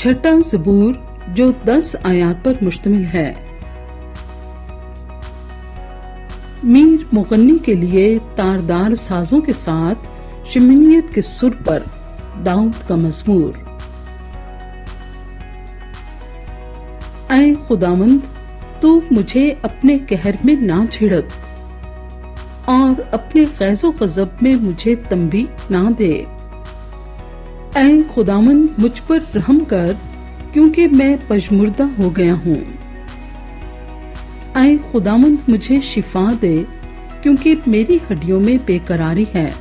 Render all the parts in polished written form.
छठा ज़बूर जो 10 आयात पर मुश्तमिल है। मीर मुगन्नी के लिए तारदार साजों के साथ शमीनियत के सुर पर दाऊद का मज़मूर। ऐ खुदावंद, तू मुझे अपने कहर में ना छिड़क और अपने ग़ैज़ो ग़ज़ब में मुझे तंबी ना दे। ऐ खुदावंद, मुझ पर रहम कर क्योंकि मैं पजमुर्दा हो गया हूँ। ऐ खुदावंद, मुझे शिफा दे क्योंकि मेरी हड्डियों में बेकरारी है,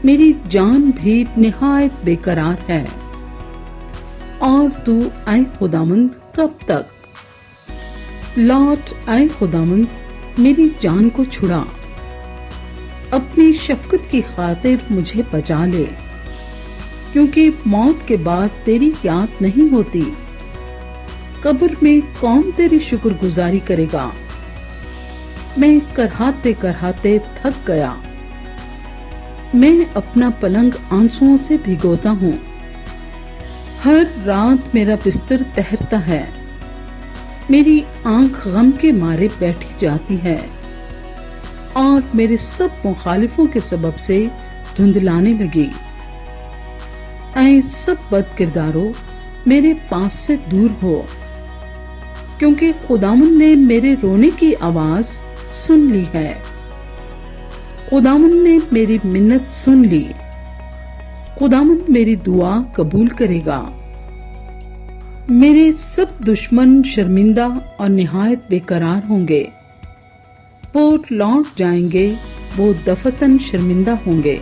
मेरी जान भी निहायत बेकरार है। और तू ऐ खुदावंद कब तक? लौट ऐ खुदावंद, मेरी जान को छुड़ा, अपनी शफकत की खातिर मुझे बचा ले, क्योंकि मौत के बाद तेरी याद नहीं होती। कब्र में कौन तेरी शुक्रगुजारी करेगा? मैं करहाते करहाते थक गया, मैं अपना पलंग आंसुओं से भिगोता हूँ। हर रात मेरा बिस्तर तहरता है, मेरी आंख गम के मारे बैठी जाती है और मेरे सब मुखालिफों के सबब से धुंधलाने लगी। ऐ सब बद किरदारों, मेरे पास से दूर हो, क्योंकि खुदावंद ने मेरे रोने की आवाज सुन ली है। खुदावंद ने मेरी मिन्नत सुन ली, खुदावंद मेरी दुआ कबूल करेगा। मेरे सब दुश्मन शर्मिंदा और निहायत बेकरार होंगे, वो लौट जाएंगे, वो दफतन शर्मिंदा होंगे।